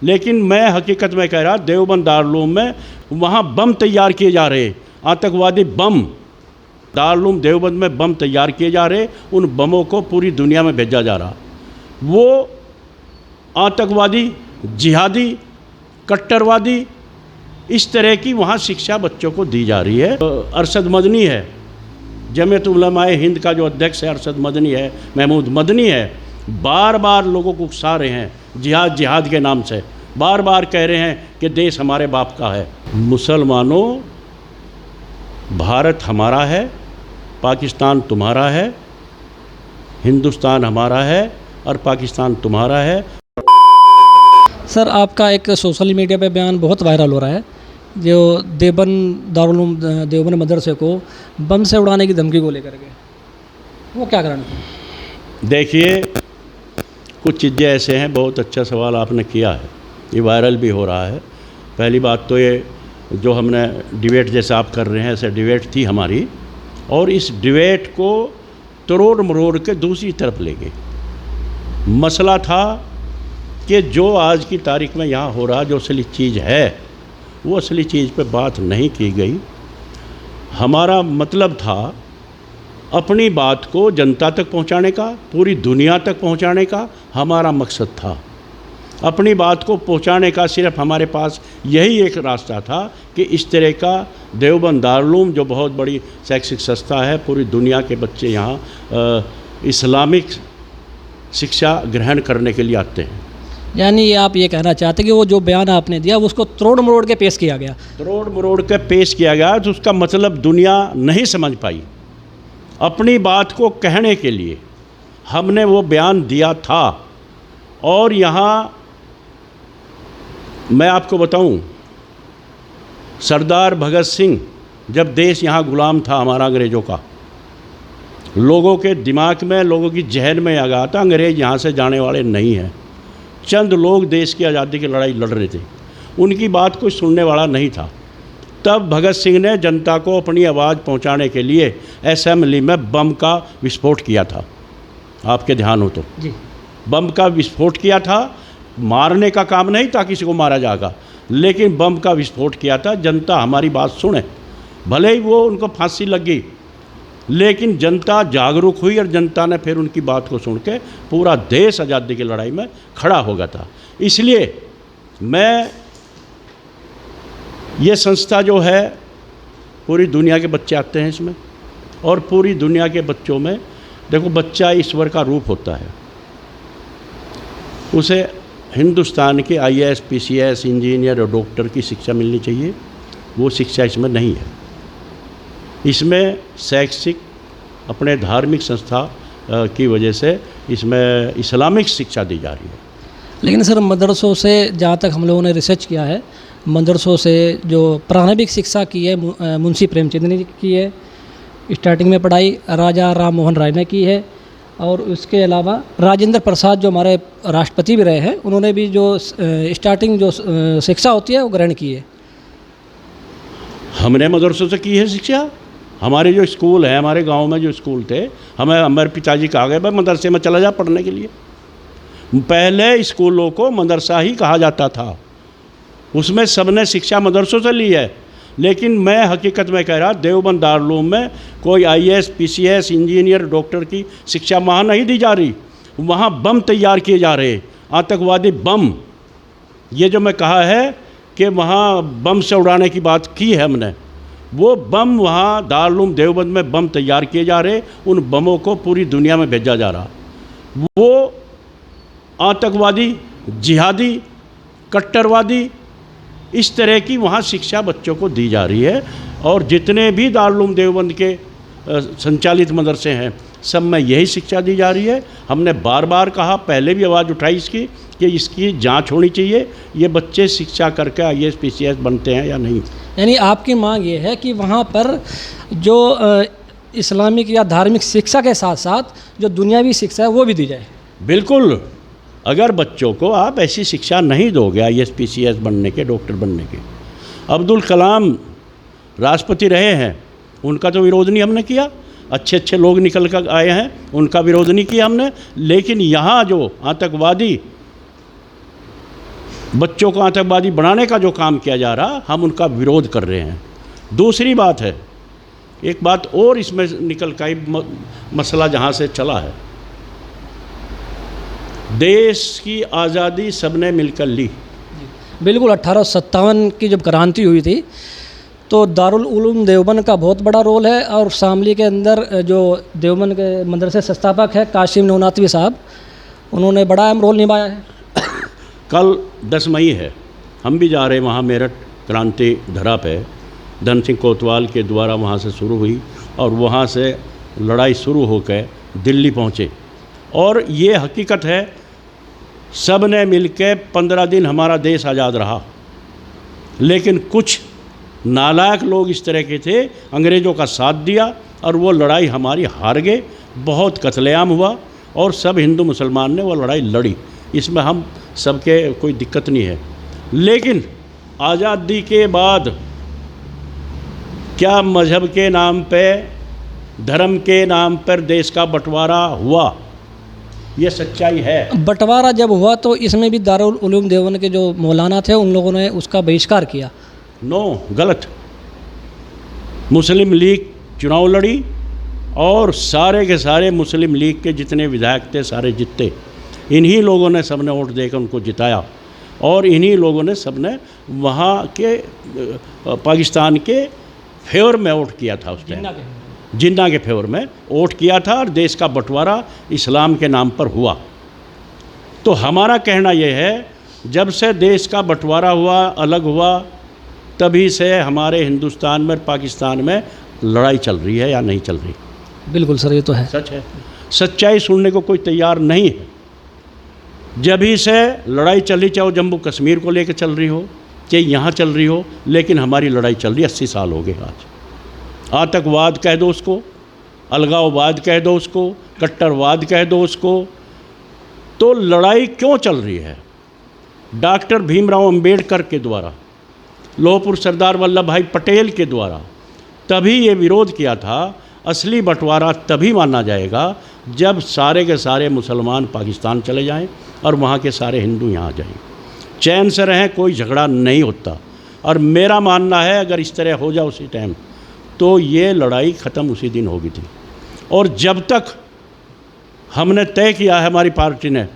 लेकिन मैं हकीकत में कह रहा, देवबंद दारुल में वहाँ बम तैयार किए जा रहे, आतंकवादी बम, दारुल देवबंद में बम तैयार किए जा रहे, उन बमों को पूरी दुनिया में भेजा जा रहा। वो आतंकवादी, जिहादी, कट्टरवादी, इस तरह की वहाँ शिक्षा बच्चों को दी जा रही है। अरशद मदनी है, जमीयत उलमाए हिंद का जो अध्यक्ष है अरशद मदनी है, महमूद मदनी है, बार बार लोगों को उकसा रहे हैं जिहाद जिहाद के नाम से, बार बार कह रहे हैं कि देश हमारे बाप का है। मुसलमानों, भारत हमारा है, पाकिस्तान तुम्हारा है, हिंदुस्तान हमारा है और पाकिस्तान तुम्हारा है। सर, आपका एक सोशल मीडिया पे बयान बहुत वायरल हो रहा है, जो देवबंद मदरसे को बम से उड़ाने की धमकी को लेकर के, वो क्या कारण था? देखिए, कुछ चीज़ें ऐसे हैं, बहुत अच्छा सवाल आपने किया है, ये वायरल भी हो रहा है। पहली बात तो ये जो हमने डिबेट जैसा आप कर रहे हैं, ऐसे डिबेट थी हमारी, और इस डिबेट को तोड़ मरोड़ के दूसरी तरफ ले गए। मसला था कि जो आज की तारीख में यहाँ हो रहा, जो असली चीज़ है, वो असली चीज़ पे बात नहीं की गई। हमारा मतलब था अपनी बात को जनता तक पहुँचाने का, पूरी दुनिया तक पहुँचाने का हमारा मकसद था। अपनी बात को पहुँचाने का सिर्फ हमारे पास यही एक रास्ता था कि इस तरह का देवबंद दारुल जो बहुत बड़ी शैक्षिक संस्था है, पूरी दुनिया के बच्चे यहाँ इस्लामिक शिक्षा ग्रहण करने के लिए आते हैं। यानी आप ये कहना चाहते हैं कि वो जो बयान आपने दिया उसको तोड़ मरोड़ के पेश किया गया? तोड़ मरोड़ के पेश किया गया, तो उसका मतलब दुनिया नहीं समझ पाई। अपनी बात को कहने के लिए हमने वो बयान दिया था। और यहाँ मैं आपको बताऊं, सरदार भगत सिंह, जब देश यहाँ गुलाम था हमारा अंग्रेज़ों का, लोगों के दिमाग में, लोगों की जहन में आ गया था अंग्रेज़ यहाँ से जाने वाले नहीं हैं। चंद लोग देश की आज़ादी की लड़ाई लड़ रहे थे, उनकी बात कोई सुनने वाला नहीं था। तब भगत सिंह ने जनता को अपनी आवाज़ पहुंचाने के लिए असेंबली में बम का विस्फोट किया था। आपके ध्यान हो तो जी, बम का विस्फोट किया था। मारने का काम नहीं था, किसी को मारा जाएगा, लेकिन बम का विस्फोट किया था। जनता हमारी बात सुने, भले ही वो उनको फांसी लग गई, लेकिन जनता जागरूक हुई और जनता ने फिर उनकी बात को सुन के पूरा देश आज़ादी की लड़ाई में खड़ा हो गया था। इसलिए मैं, ये संस्था जो है, पूरी दुनिया के बच्चे आते हैं इसमें, और पूरी दुनिया के बच्चों में देखो, बच्चा ईश्वर का रूप होता है। उसे हिंदुस्तान के IAS, PCS, इंजीनियर और डॉक्टर की शिक्षा मिलनी चाहिए, वो शिक्षा इसमें नहीं है। इसमें शैक्षिक, अपने धार्मिक संस्था की वजह से इसमें इस्लामिक शिक्षा दी जा रही है। लेकिन सर, मदरसों से जहाँ तक हम लोगों ने रिसर्च किया है, मदरसों से जो प्रारंभिक शिक्षा की है मुंशी प्रेमचंद ने की है, स्टार्टिंग में पढ़ाई राजा राम मोहन राय ने की है, और उसके अलावा राजेंद्र प्रसाद जो हमारे राष्ट्रपति भी रहे हैं, उन्होंने भी जो स्टार्टिंग जो शिक्षा होती है वो ग्रहण की है। हमने मदरसों से की है शिक्षा। हमारे जो स्कूल है, हमारे गांव में जो स्कूल थे, हमारे पिताजी कहा गए भाई मदरसे में चला जा पढ़ने के लिए। पहले स्कूलों को मदरसा ही कहा जाता था, उसमें सबने शिक्षा मदरसों से ली है। लेकिन मैं हकीकत में कह रहा, देवबंद दारुल में कोई IAS, PCS, इंजीनियर, डॉक्टर की शिक्षा वहाँ नहीं दी जा रही, वहाँ बम तैयार किए जा रहे, आतंकवादी बम। ये जो मैं कहा है कि वहाँ बम से उड़ाने की बात की है हमने, वो बम वहाँ दारुल देवबंद में बम तैयार किए जा रहे, उन बमों को पूरी दुनिया में भेजा जा रहा। वो आतंकवादी, जिहादी, कट्टरवादी, इस तरह की वहाँ शिक्षा बच्चों को दी जा रही है। और जितने भी दारुल देवबंद के संचालित मदरसे हैं, सब में यही शिक्षा दी जा रही है। हमने बार बार कहा, पहले भी आवाज़ उठाई इसकी, कि इसकी जांच होनी चाहिए, ये बच्चे शिक्षा करके IAS, PCS बनते हैं या नहीं। यानी आपकी मांग ये है कि वहाँ पर जो इस्लामिक या धार्मिक शिक्षा के साथ साथ जो दुनियावी शिक्षा है वो भी दी जाए? बिल्कुल। अगर बच्चों को आप ऐसी शिक्षा नहीं दोगे IAS, PCS बनने के, डॉक्टर बनने के, अब्दुल कलाम राष्ट्रपति रहे हैं, उनका तो विरोध नहीं हमने किया, अच्छे अच्छे लोग निकल कर आए हैं, उनका विरोध नहीं किया हमने। लेकिन यहाँ जो आतंकवादी बच्चों को आतंकवादी बनाने का जो काम किया जा रहा, हम उनका विरोध कर रहे हैं। दूसरी बात है, एक बात और इसमें निकल का ही मसला जहाँ से चला है, देश की आज़ादी सबने मिलकर ली। बिल्कुल 1857 की जब क्रांति हुई थी तो दारुल उलूम देवबंद का बहुत बड़ा रोल है, और शामली के अंदर जो देवबंद के मदरसे संस्थापक है कासिम नौनातवी साहब, उन्होंने बड़ा अहम रोल निभाया है। कल 10 मई है, हम भी जा रहे हैं वहाँ मेरठ क्रांति धरा पे, धन सिंह कोतवाल के द्वारा वहाँ से शुरू हुई और वहाँ से लड़ाई शुरू होकर दिल्ली पहुँचे। और ये हकीकत है, सब ने मिलकर 15 दिन हमारा देश आज़ाद रहा, लेकिन कुछ नालायक लोग इस तरह के थे, अंग्रेज़ों का साथ दिया और वो लड़ाई हमारी हार गए। बहुत कत्लेआम हुआ और सब हिंदू मुसलमान ने वो लड़ाई लड़ी, इसमें हम सबके कोई दिक्कत नहीं है। लेकिन आज़ादी के बाद क्या मज़हब के नाम पे, धर्म के नाम पर देश का बंटवारा हुआ? ये सच्चाई है। बंटवारा जब हुआ तो इसमें भी दारुल उलूम देवबंद के जो मौलाना थे उन लोगों ने उसका बहिष्कार किया। नो, गलत। मुस्लिम लीग चुनाव लड़ी और सारे के सारे मुस्लिम लीग के जितने विधायक थे सारे जीते। इन्हीं लोगों ने सबने वोट देकर उनको जिताया और इन्हीं लोगों ने सबने वहाँ के पाकिस्तान के फेवर में वोट किया था। उस टाइम जिन्ना के फेवर में वोट किया था और देश का बंटवारा इस्लाम के नाम पर हुआ। तो हमारा कहना यह है, जब से देश का बंटवारा हुआ, अलग हुआ, तभी से हमारे हिंदुस्तान में पाकिस्तान में लड़ाई चल रही है या नहीं चल रही? बिल्कुल सर, ये तो है, सच है। सच्चाई सुनने को कोई तैयार नहीं है। जब ही से लड़ाई चली, चाहे वो जम्मू कश्मीर को लेकर चल रही हो, चाहे यहाँ चल रही हो, लेकिन हमारी लड़ाई चल रही है। 80 साल हो गए आज। आतंकवाद कह दो उसको, अलगाववाद कह दो उसको, कट्टरवाद कह दो उसको, तो लड़ाई क्यों चल रही है? डॉक्टर भीमराव अंबेडकर के द्वारा, लौहपुरुष सरदार वल्लभ भाई पटेल के द्वारा तभी ये विरोध किया था। असली बंटवारा तभी माना जाएगा जब सारे के सारे मुसलमान पाकिस्तान चले जाएं और वहाँ के सारे हिंदू यहाँ आ जाएं, चैन से रहें, कोई झगड़ा नहीं होता। और मेरा मानना है अगर इस तरह हो जाए उसी टाइम, तो ये लड़ाई ख़त्म उसी दिन होगी थी। और जब तक हमने तय किया है, हमारी पार्टी ने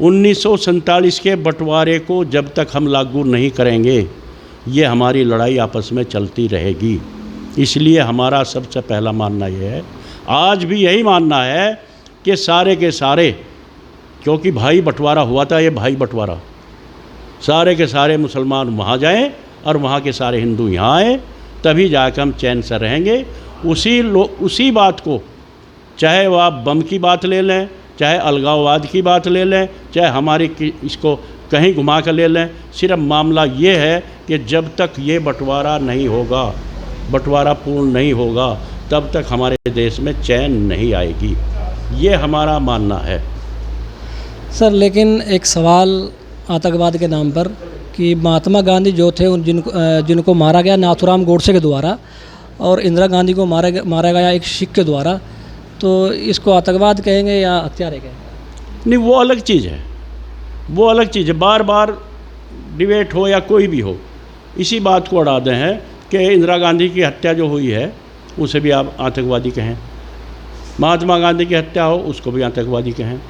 1947 के बंटवारे को जब तक हम लागू नहीं करेंगे, ये हमारी लड़ाई आपस में चलती रहेगी। इसलिए हमारा सबसे पहला मानना यह है, आज भी यही मानना है कि सारे के सारे, क्योंकि भाई बंटवारा हुआ था, ये भाई बंटवारा, सारे के सारे मुसलमान वहाँ जाएं और वहाँ के सारे हिंदू यहाँ आएँ, तभी जाकर हम चैन से रहेंगे। उसी बात को, चाहे वह आप बम की बात ले लें, चाहे अलगाववाद की बात ले लें, चाहे हमारी इसको कहीं घुमा कर ले लें, सिर्फ मामला ये है कि जब तक ये बंटवारा नहीं होगा, बंटवारा पूर्ण नहीं होगा, तब तक हमारे देश में चैन नहीं आएगी। ये हमारा मानना है। सर लेकिन एक सवाल आतंकवाद के नाम पर कि महात्मा गांधी जो थे जिनको मारा गया नाथूराम गोडसे के द्वारा और इंदिरा गांधी को मारा गया एक सिख के द्वारा, तो इसको आतंकवाद कहेंगे या हत्यारे कहेंगे? नहीं, वो अलग चीज़ है, वो अलग चीज़ है। बार बार डिबेट हो या कोई भी हो, इसी बात को अड़ा हैं कि इंदिरा गांधी की हत्या जो हुई है उसे भी आप आतंकवादी कहें, महात्मा गांधी की हत्या हो उसको भी आतंकवादी कहें।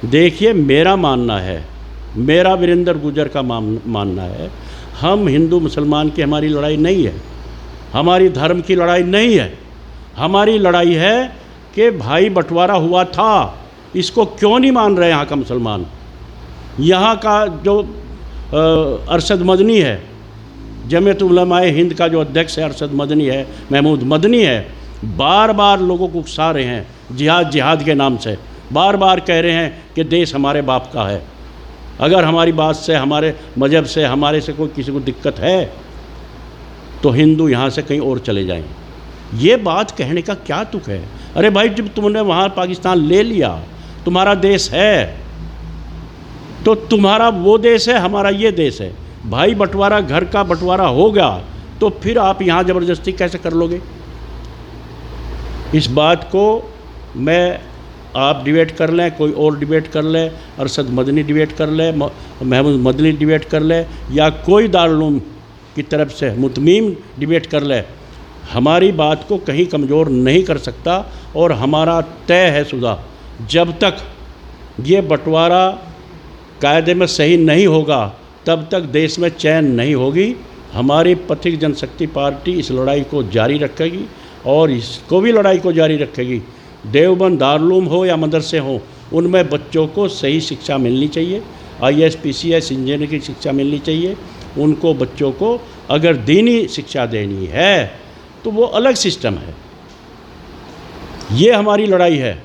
देखिए, मेरा मानना है, मेरा वीरेंद्र गुर्जर का मानना है, हम हिंदू मुसलमान की हमारी लड़ाई नहीं है, हमारी धर्म की लड़ाई नहीं है। हमारी लड़ाई है कि भाई बंटवारा हुआ था, इसको क्यों नहीं मान रहे यहाँ का मुसलमान? यहाँ का जो अरशद मदनी है, जमीयत उलमाए हिंद का जो अध्यक्ष है अरशद मदनी है, महमूद मदनी है, बार बार लोगों को उकसा रहे हैं जिहाद के नाम से, बार बार कह रहे हैं कि देश हमारे बाप का है। अगर हमारी बात से, हमारे मज़हब से, हमारे से कोई किसी को दिक्कत है तो हिंदू यहाँ से कहीं और चले जाएं। ये बात कहने का क्या तुक है? अरे भाई, जब तुमने वहाँ पाकिस्तान ले लिया, तुम्हारा देश है, तो तुम्हारा वो देश है, हमारा ये देश है। भाई बंटवारा, घर का बंटवारा हो गया, तो फिर आप यहाँ ज़बरदस्ती कैसे कर लोगे? इस बात को मैं आप डिबेट कर लें, कोई और डिबेट कर ले, अरशद मदनी डिबेट कर ले, महमूद मदनी डिबेट कर ले, या कोई दारुल की तरफ से मुतमीम डिबेट कर ले, हमारी बात को कहीं कमज़ोर नहीं कर सकता। और हमारा तय है शुदा, जब तक ये बंटवारा कायदे में सही नहीं होगा तब तक देश में चैन नहीं होगी। हमारी पथिक जनशक्ति पार्टी इस लड़ाई को जारी रखेगी और इसको भी लड़ाई को जारी रखेगी। देवबंद दारुल हो या मदरसे हों, उनमें बच्चों को सही शिक्षा मिलनी चाहिए, IAS PCS इंजीनियर की शिक्षा मिलनी चाहिए। उनको बच्चों को अगर दीनी शिक्षा देनी है तो वो अलग सिस्टम है। ये हमारी लड़ाई है,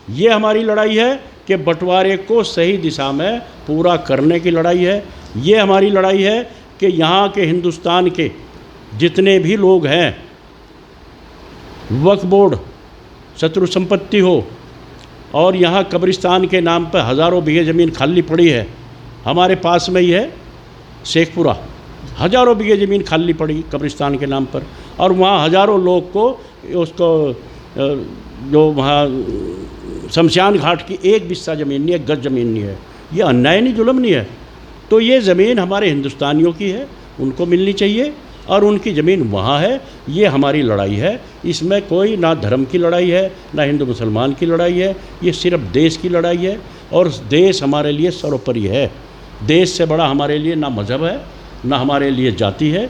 ये हमारी लड़ाई है कि बंटवारे को सही दिशा में पूरा करने की लड़ाई है। ये हमारी लड़ाई है कि यहाँ के हिंदुस्तान के जितने भी लोग हैं, वक्फ बोर्ड, शत्रु संपत्ति हो, और यहाँ कब्रिस्तान के नाम पर हज़ारों बीघे ज़मीन खाली पड़ी है। हमारे पास में ही है शेखपुरा, हज़ारों बीघे ज़मीन खाली पड़ी कब्रिस्तान के नाम पर, और वहाँ हज़ारों लोग को उसको जो वहाँ शमशान घाट की एक बिस्सा ज़मीन नहीं है, गज ज़मीन नहीं है। ये अन्याय नहीं, जुल्म नहीं है। तो ये ज़मीन हमारे हिंदुस्तानियों की है, उनको मिलनी चाहिए, और उनकी ज़मीन वहाँ है। ये हमारी लड़ाई है। इसमें कोई ना धर्म की लड़ाई है, ना हिंदू मुसलमान की लड़ाई है, ये सिर्फ देश की लड़ाई है। और देश हमारे लिए सर्वोपरि है। देश से बड़ा हमारे लिए ना मज़हब है, ना हमारे लिए जाति है।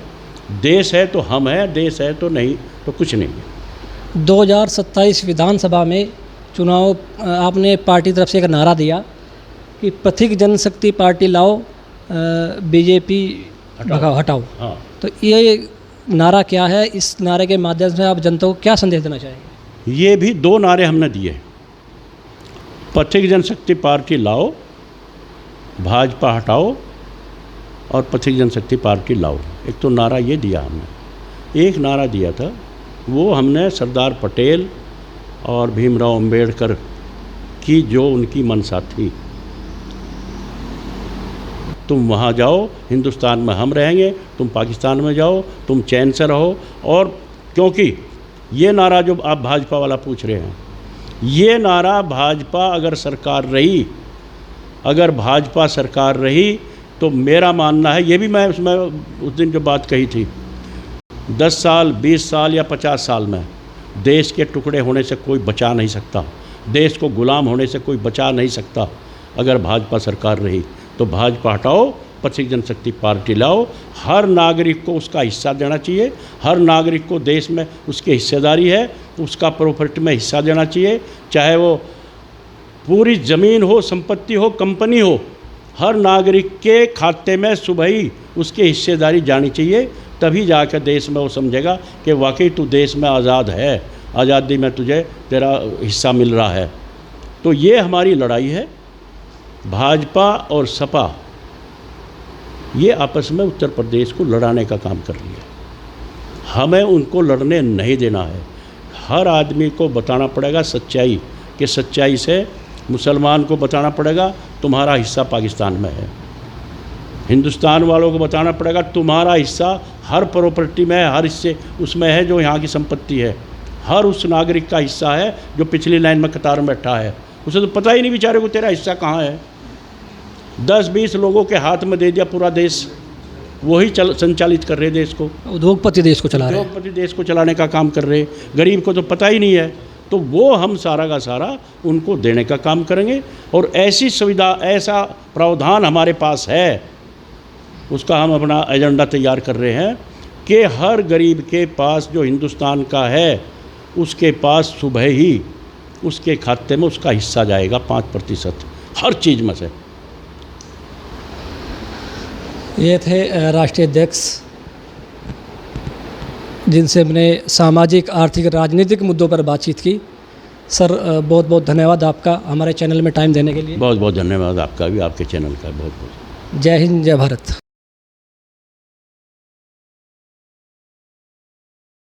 देश है तो हम हैं, देश है तो नहीं तो कुछ नहीं है। 2027 विधानसभा में चुनाव आपने पार्टी तरफ से एक नारा दिया कि पथिक जनशक्ति पार्टी लाओ, बीजेपी हटाओ। हाँ। तो ये नारा क्या है? इस नारे के माध्यम से आप जनता को क्या संदेश देना चाहेंगे? ये भी 2 नारे हमने दिए, पथिक जनशक्ति पार्टी लाओ, भाजपा हटाओ, और पथिक जनशक्ति पार्टी लाओ। एक तो नारा ये दिया हमने। एक नारा दिया था वो हमने सरदार पटेल और भीमराव अंबेडकर की जो उनकी मंशा थी, तुम वहाँ जाओ, हिंदुस्तान में हम रहेंगे, तुम पाकिस्तान में जाओ, तुम चैन से रहो। और क्योंकि ये नारा जो आप भाजपा वाला पूछ रहे हैं, ये नारा भाजपा अगर सरकार रही, अगर भाजपा सरकार रही तो मेरा मानना है, ये भी मैं उसमें उस दिन जो बात कही थी, 10 साल 20 साल या 50 साल में देश के टुकड़े होने से कोई बचा नहीं सकता, देश को गुलाम होने से कोई बचा नहीं सकता। अगर भाजपा सरकार रही तो भाजपा हटाओ, पथिक जनशक्ति पार्टी लाओ। हर नागरिक को उसका हिस्सा देना चाहिए, हर नागरिक को देश में उसकी हिस्सेदारी है, उसका प्रॉपर्टी में हिस्सा देना चाहिए, चाहे वो पूरी ज़मीन हो, संपत्ति हो, कंपनी हो, हर नागरिक के खाते में सुबह ही उसकी हिस्सेदारी जानी चाहिए। तभी जाकर देश में वो समझेगा कि वाकई तू देश में आज़ाद है, आज़ादी में तुझे तेरा हिस्सा मिल रहा है। तो ये हमारी लड़ाई है। भाजपा और सपा ये आपस में उत्तर प्रदेश को लड़ाने का काम कर रही है, हमें उनको लड़ने नहीं देना है। हर आदमी को बताना पड़ेगा सच्चाई, कि सच्चाई से मुसलमान को बताना पड़ेगा तुम्हारा हिस्सा पाकिस्तान में है, हिंदुस्तान वालों को बताना पड़ेगा तुम्हारा हिस्सा हर प्रॉपर्टी में है, हर हिस्से उसमें है जो यहाँ की संपत्ति है, हर उस नागरिक का हिस्सा है जो पिछली लाइन में कतार में बैठा है। उसे तो पता ही नहीं बेचारे को तेरा हिस्सा कहाँ है। 10-20 लोगों के हाथ में दे दिया पूरा देश, वही संचालित कर रहे देश को, उद्योगपति देश को चला रहे हैं, उद्योगपति देश को चलाने का काम कर रहे। गरीब को तो पता ही नहीं है। तो वो हम सारा का सारा उनको देने का काम करेंगे। और ऐसी सुविधा, ऐसा प्रावधान हमारे पास है, उसका हम अपना एजेंडा तैयार कर रहे हैं कि हर गरीब के पास जो हिंदुस्तान का है, उसके पास सुबह ही उसके खाते में उसका हिस्सा जाएगा 5% हर चीज़ में से। ये थे राष्ट्रीय अध्यक्ष, जिनसे हमने सामाजिक, आर्थिक, राजनीतिक मुद्दों पर बातचीत की। सर बहुत बहुत धन्यवाद आपका हमारे चैनल में टाइम देने के लिए। बहुत बहुत धन्यवाद आपका भी, आपके चैनल का बहुत बहुत। जय हिंद, जय भारत।